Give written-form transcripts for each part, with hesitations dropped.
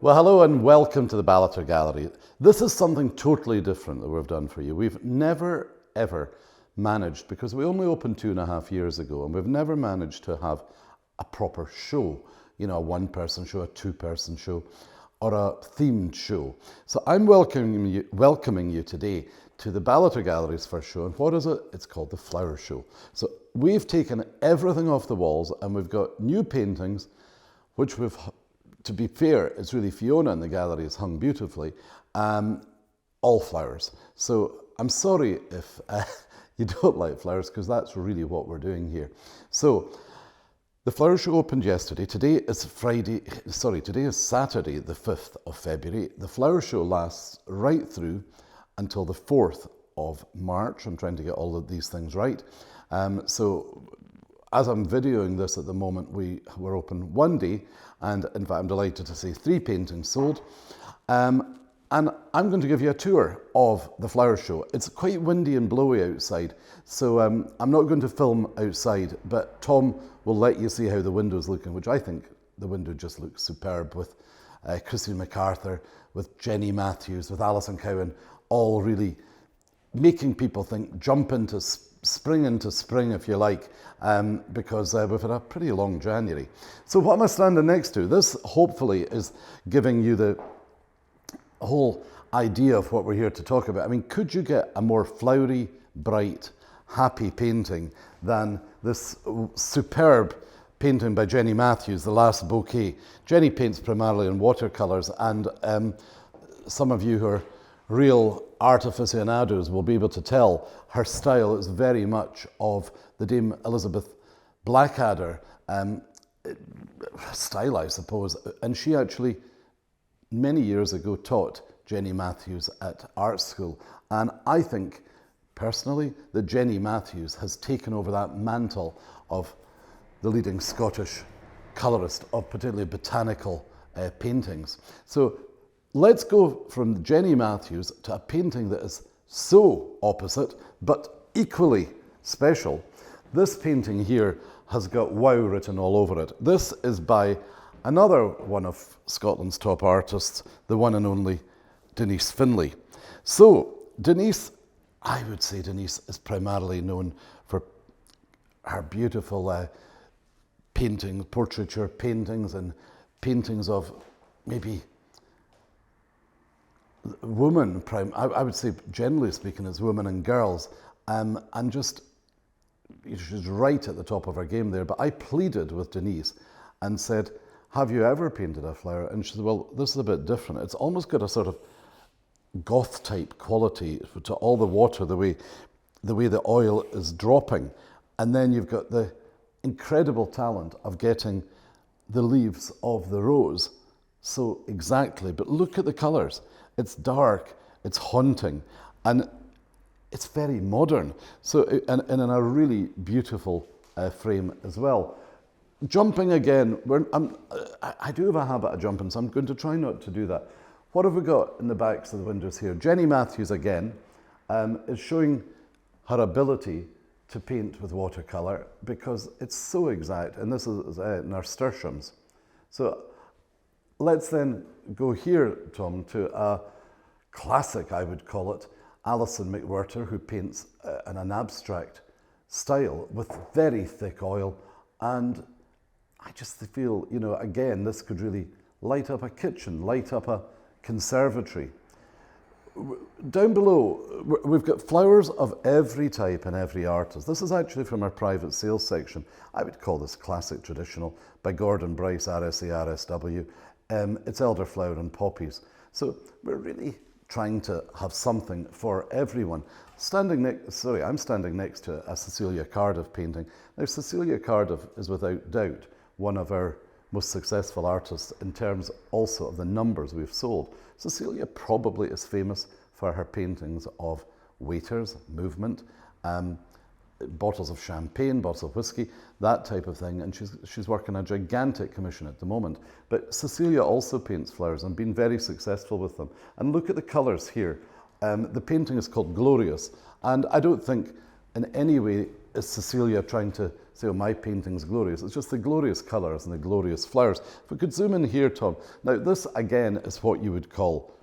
Well, hello and welcome to the Ballater Gallery. This is something totally different that we've done for you. We've never, ever managed, because we only opened 2.5 years ago, and we've never managed to have a proper show, you know, a one-person show, a two-person show, or a themed show. So I'm welcoming you today to the Ballater Gallery's first show. And what is it? It's called the Flower Show. So we've taken everything off the walls and we've got new paintings, which we've, to be fair, it's really Fiona in the gallery has hung beautifully, all flowers. So I'm sorry if you don't like flowers, because that's really what we're doing here. So the Flower Show opened yesterday. Today is Saturday, the 5th of February. The Flower Show lasts right through until the 4th of March. I'm trying to get all of these things right. So as I'm videoing this at the moment, we were open one day, and in fact I'm delighted to say 3 paintings sold. And I'm going to give you a tour of the Flower Show. It's quite windy and blowy outside, so I'm not going to film outside, but Tom will let you see how the window's looking, which I think the window just looks superb, with Christine MacArthur, with Jenny Matthews, with Alison Cowan, all really making people think, spring into spring, if you like, because we've had a pretty long January. So what am I standing next to? This hopefully is giving you the whole idea of what we're here to talk about. I mean, could you get a more flowery, bright, happy painting than this superb painting by Jenny Matthews, The Last Bouquet? Jenny paints primarily in watercolours, and some of you who are real art aficionados will be able to tell her style is very much of the Dame Elizabeth Blackadder style, I suppose. And she actually, many years ago, taught Jenny Matthews at art school. And I think, personally, that Jenny Matthews has taken over that mantle of the leading Scottish colourist of particularly botanical paintings. So let's go from Jenny Matthews to a painting that is so opposite, but equally special. This painting here has got wow written all over it. This is by another one of Scotland's top artists, the one and only Denise Finlay. So Denise, I would say Denise is primarily known for her beautiful paintings, portraiture paintings, and paintings of maybe women, I would say generally speaking, as women and girls, and just, she's right at the top of her game there. But I pleaded with Denise and said, have you ever painted a flower? And she said, well, this is a bit different. It's almost got a sort of goth type quality to all the water, the way the oil is dropping. And then you've got the incredible talent of getting the leaves of the rose so exactly. But look at the colours. It's dark, it's haunting, and it's very modern. So, and in a really beautiful frame as well. Jumping again, I do have a habit of jumping, so I'm going to try not to do that. What have we got in the backs of the windows here? Jenny Matthews again is showing her ability to paint with watercolour, because it's so exact, and this is nasturtiums. So let's then go here, Tom, to a classic, I would call it, Alison McWhirter, who paints in an abstract style with very thick oil. And I just feel, you know, again, this could really light up a kitchen, light up a conservatory. Down below, we've got flowers of every type and every artist. This is actually from our private sales section. I would call this classic traditional, by Gordon Bryce, RSA, RSW. It's elderflower and poppies. So we're really trying to have something for everyone. I'm standing next to a Cecilia Cardiff painting. Now, Cecilia Cardiff is without doubt one of our most successful artists in terms also of the numbers we've sold. Cecilia probably is famous for her paintings of waiters, movement, bottles of champagne, bottles of whiskey, that type of thing, and she's working a gigantic commission at the moment. But Cecilia also paints flowers and been very successful with them. And look at the colours here. The painting is called Glorious, and I don't think in any way is Cecilia trying to say, oh, my painting's glorious? It's just the glorious colours and the glorious flowers. If we could zoom in here, Tom. Now, this again is what you would call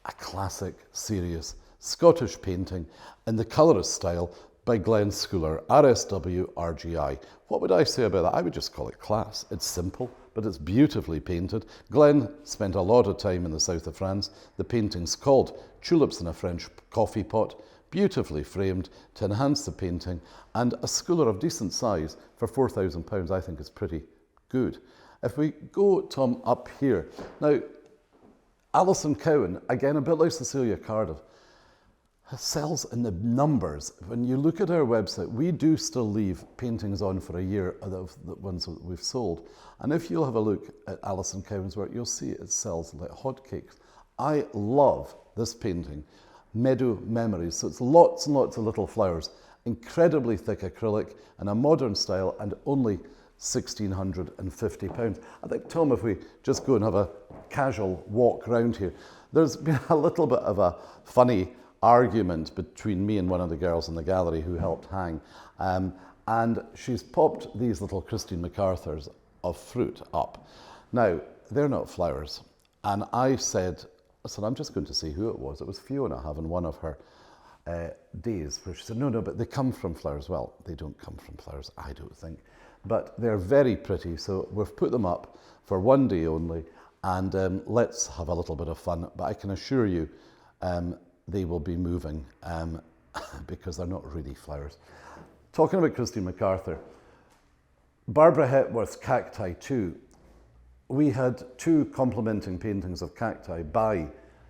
a classic, serious Scottish painting in the colourist style by Glenn Schooler, RSW RGI. What would I say about that? I would just call it class. It's simple, but it's beautifully painted. Glenn spent a lot of time in the south of France. The painting's called Tulips in a French Coffee Pot, beautifully framed to enhance the painting, and a Schooler of decent size for £4,000 I think is pretty good. If we go, Tom, up here. Now, Alison Cowan, again a bit like Cecilia Cardiff, sells in the numbers. When you look at our website, we do still leave paintings on for a year of the ones that we've sold. And if you'll have a look at Alison Cowan's work, you'll see it sells like hotcakes. I love this painting, Meadow Memories. So it's lots and lots of little flowers, incredibly thick acrylic in a modern style, and only £1,650. I think, Tom, if we just go and have a casual walk around here, there's been a little bit of a funny argument between me and one of the girls in the gallery who helped hang. And she's popped these little Christine MacArthur's of fruit up. Now, they're not flowers. And I said, I'm just going to see who it was. It was Fiona having one of her days where she said, no, but they come from flowers. Well, they don't come from flowers, I don't think. But they're very pretty, so we've put them up for one day only, and let's have a little bit of fun. But I can assure you, they will be moving because they're not really flowers. Talking about Christine MacArthur, Barbara Hepworth's Cacti too. We had two complementing paintings of cacti by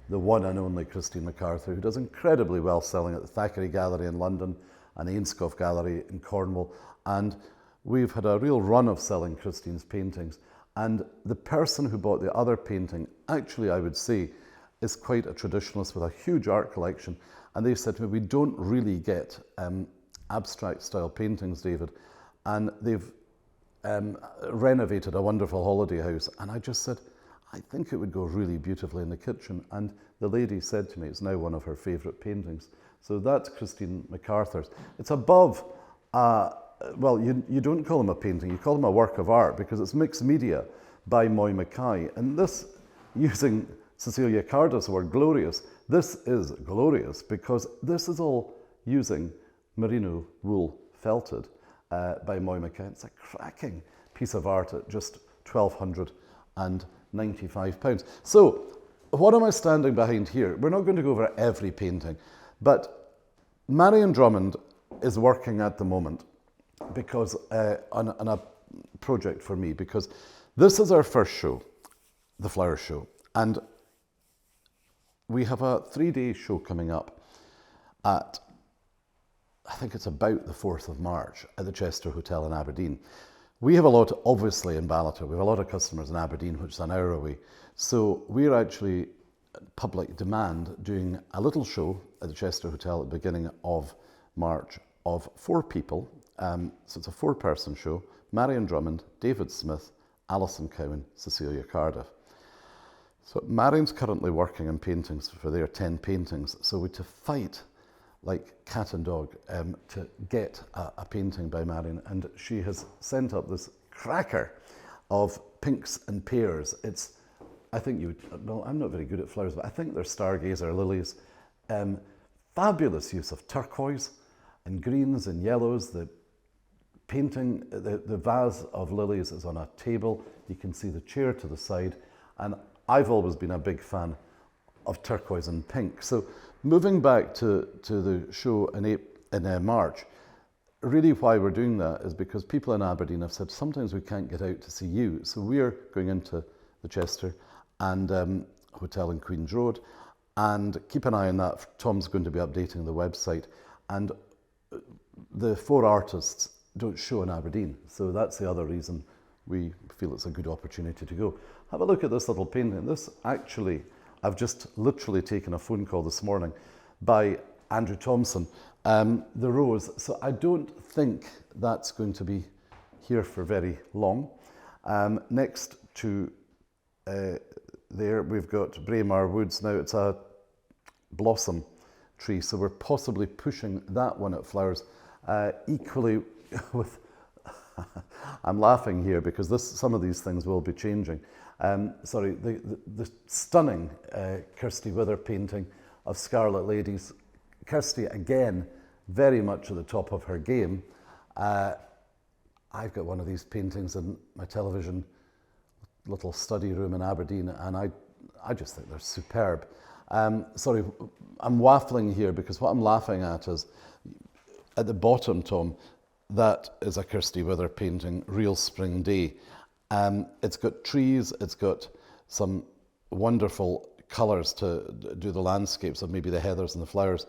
the one and only Christine MacArthur, who does incredibly well selling at the Thackeray Gallery in London and the Ainscough Gallery in Cornwall. And we've had a real run of selling Christine's paintings. And the person who bought the other painting, actually I would say, is quite a traditionalist with a huge art collection. And they said to me, we don't really get abstract style paintings, David. And they've renovated a wonderful holiday house. And I just said, I think it would go really beautifully in the kitchen. And the lady said to me, it's now one of her favourite paintings. So that's Christine MacArthur's. It's above, well, you don't call them a painting, you call them a work of art, because it's mixed media by Moy Mackay. And this, using Cecilia Cardiff's word glorious, this is glorious because this is all using merino wool felted by Moy Mackay. It's a cracking piece of art at just £1,295. So what am I standing behind here? We're not going to go over every painting, but Marion Drummond is working at the moment because on a project for me, because this is our first show, the Flower Show, and we have a 3-day show coming up at, I think it's about the 4th of March at the Chester Hotel in Aberdeen. We have a lot, obviously, in Ballater. We have a lot of customers in Aberdeen, which is an hour away. So we're actually, public demand, doing a little show at the Chester Hotel at the beginning of March of 4 people. So it's a 4-person show. Marion Drummond, David Smith, Alison Cowan, Cecilia Cardiff. So Marion's currently working on paintings for their 10 paintings. So we to fight like cat and dog to get a painting by Marion, and she has sent up this cracker of pinks and pears. It's, I think you would, well, I'm not very good at flowers, but I think they're stargazer lilies. Fabulous use of turquoise and greens and yellows. The painting, the vase of lilies is on a table. You can see the chair to the side, and I've always been a big fan of turquoise and pink. So moving back to the show in March, really why we're doing that is because people in Aberdeen have said sometimes we can't get out to see you. So we're going into the Chester and Hotel in Queen's Road, and keep an eye on that. Tom's going to be updating the website, and the 4 artists don't show in Aberdeen. So that's the other reason we feel it's a good opportunity to go. Have a look at this little painting. This actually, I've just literally taken a phone call this morning by Andrew Thompson, the Rose. So I don't think that's going to be here for very long. Next to there, we've got Braemar Woods. Now it's a blossom tree, so we're possibly pushing that one at flowers. Equally, with, I'm laughing here because some of these things will be changing. The stunning Kirsty Wither painting of Scarlet Ladies. Kirsty, again, very much at the top of her game. I've got one of these paintings in my television little study room in Aberdeen, and I just think they're superb. I'm waffling here because what I'm laughing at is at the bottom, Tom, that is a Kirsty Wither painting, Real Spring Day. It's got trees, it's got some wonderful colours to do the landscapes of maybe the heathers and the flowers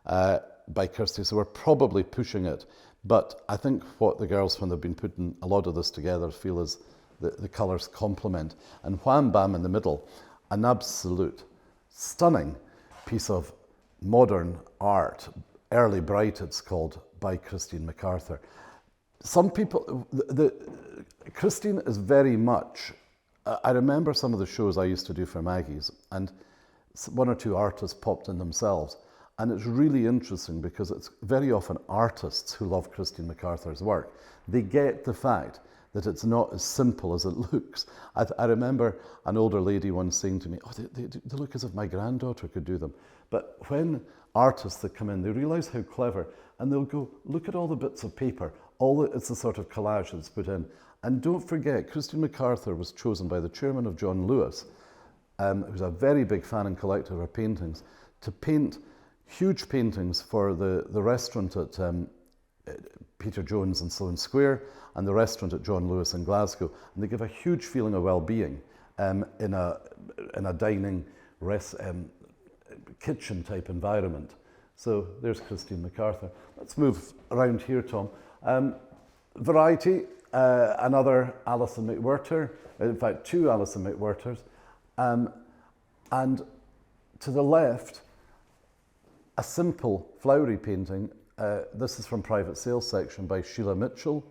by Kirsty, so we're probably pushing it. But I think what the girls, when they've been putting a lot of this together, feel is the colours complement. And wham bam in the middle, an absolute stunning piece of modern art, Early Bright it's called, by Christine MacArthur. Some people, Christine is very much, I remember some of the shows I used to do for Maggie's, and one or two artists popped in themselves. And it's really interesting because it's very often artists who love Christine MacArthur's work. They get the fact that it's not as simple as it looks. I remember an older lady once saying to me, oh, they look as if my granddaughter could do them. But when artists that come in, they realise how clever, and they'll go, look at all the bits of paper, it's the sort of collage that's put in. And don't forget, Christine MacArthur was chosen by the chairman of John Lewis, who's a very big fan and collector of her paintings, to paint huge paintings for the restaurant at Peter Jones in Sloane Square and the restaurant at John Lewis in Glasgow. And they give a huge feeling of well-being in a dining kitchen type environment. So there's Christine MacArthur. Let's move around here, Tom. Variety, another Alison McWhirter, in fact, two Alison McWhirters. And to the left, a simple flowery painting. This is from Private Sales Section by Sheila Mitchell.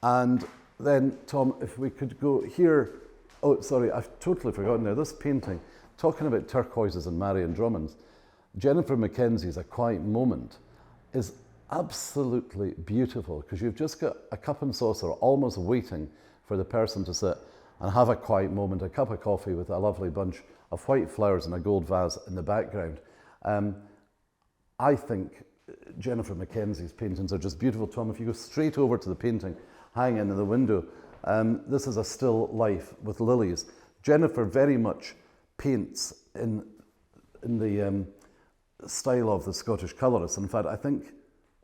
And then, Tom, if we could go here. Oh, sorry, I've totally forgotten there. This painting, talking about turquoises and Marion Drummonds, Jennifer Mackenzie's A Quiet Moment is absolutely beautiful because you've just got a cup and saucer almost waiting for the person to sit and have a quiet moment, a cup of coffee with a lovely bunch of white flowers and a gold vase in the background. I think Jennifer Mackenzie's paintings are just beautiful, Tom. If you go straight over to the painting hanging in the window, this is a still life with lilies. Jennifer very much paints in the style of the Scottish colourists. In fact, I think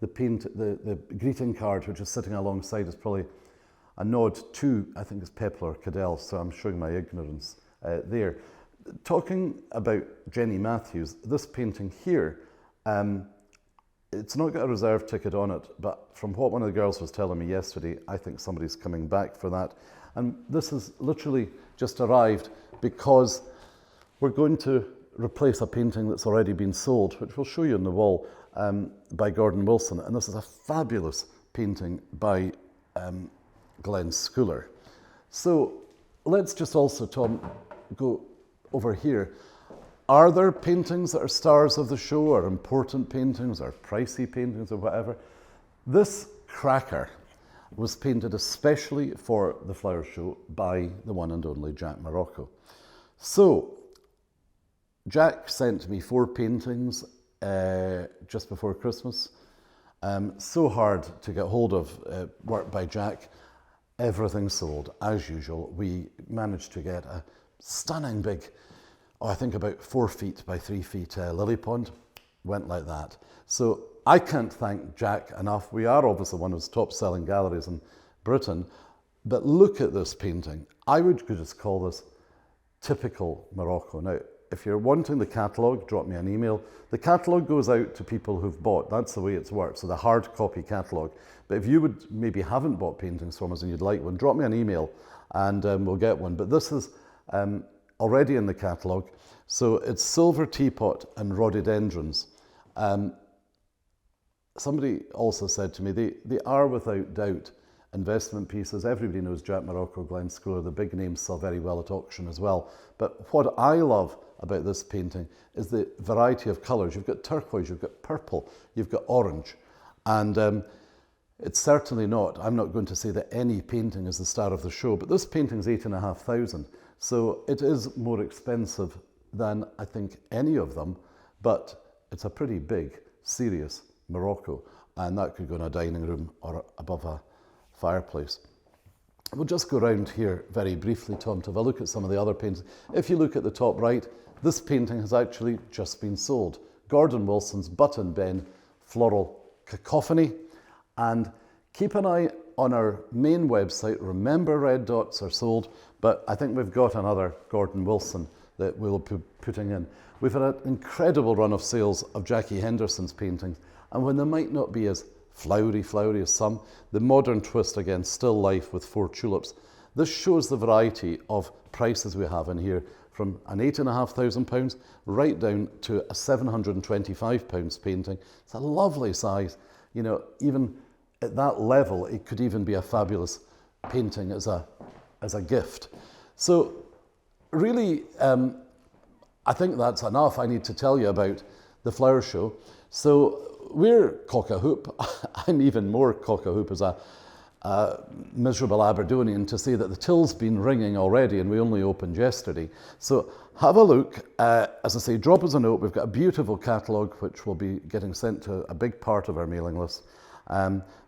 the greeting card which is sitting alongside is probably a nod to, I think it's Pepler Cadell, so I'm showing my ignorance there. Talking about Jenny Matthews, this painting here, it's not got a reserve ticket on it, but from what one of the girls was telling me yesterday, I think somebody's coming back for that. And this has literally just arrived because we're going to replace a painting that's already been sold, which we'll show you on the wall, by Gordon Wilson. And this is a fabulous painting by Glenn Schooler. So let's just also, Tom, go over here. Are there paintings that are stars of the show, or important paintings, or pricey paintings, or whatever? This cracker was painted especially for the flower show by the one and only Jack Morocco. So, Jack sent me 4 paintings just before Christmas. So hard to get hold of work by Jack. Everything sold, as usual. We managed to get a stunning big, I think about 4 feet by 3 feet lily pond. Went like that. So I can't thank Jack enough. We are obviously one of his top selling galleries in Britain, but look at this painting. I would just call this typical Morocco. Now, if you're wanting the catalogue, drop me an email. The catalogue goes out to people who've bought. That's the way it's worked, so the hard copy catalogue. But if you would maybe haven't bought paintings from us and you'd like one, drop me an email and we'll get one. But this is already in the catalogue. So it's Silver Teapot and Rhododendrons. Somebody also said to me, they are without doubt investment pieces. Everybody knows Jack Morocco, Glenn Schooler, the big names sell very well at auction as well. But what I love about this painting is the variety of colours. You've got turquoise, you've got purple, you've got orange. And It's certainly not. I'm not going to say that any painting is the star of the show, but this painting's 8,500. So it is more expensive than I think any of them, but it's a pretty big, serious Morocco, and that could go in a dining room or above a fireplace. We'll just go around here very briefly, Tom, to have a look at some of the other paintings. If you look at the top right, this painting has actually just been sold. Gordon Wilson's Button Ben Floral Cacophony. And keep an eye on our main website. Remember, red dots are sold, but I think we've got another Gordon Wilson that we'll be putting in. We've had an incredible run of sales of Jackie Henderson's paintings, and when they might not be as flowery as some, the modern twist again, still life with 4 tulips. This shows the variety of prices we have in here, from an £8,500 right down to a £725 painting. It's a lovely size. You know, even at that level, it could even be a fabulous painting as a gift. So really, I think that's enough. I need to tell you about the flower show. So we're cock-a-hoop. I'm even more cock-a-hoop as a miserable Aberdonian to say that the till's been ringing already, and we only opened yesterday. So have a look. As I say, drop us a note. We've got a beautiful catalogue which will be getting sent to a big part of our mailing list.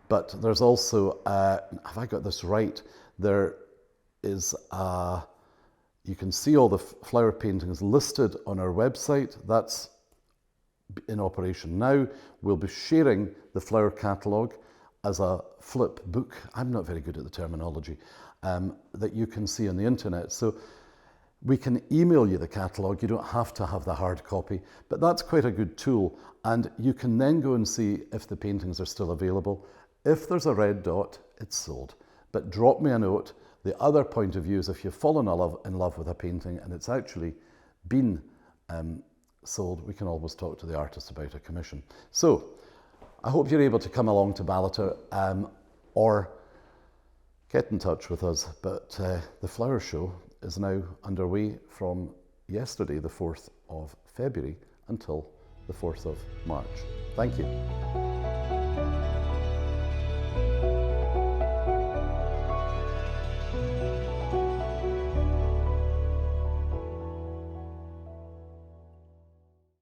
But there's also, have I got this right? There is, you can see all the flower paintings listed on our website. That's in operation now. We'll be sharing the flower catalogue as a flip book. I'm not very good at the terminology, that you can see on the internet. So we can email you the catalogue. You don't have to have the hard copy, but that's quite a good tool. And you can then go and see if the paintings are still available. If there's a red dot, it's sold. But drop me a note. The other point of view is if you've fallen in love with a painting and it's actually been sold, we can always talk to the artist about a commission. So I hope you're able to come along to Ballater or get in touch with us. But the flower show is now underway from yesterday, the 4th of February, until the 4th of March. Thank you.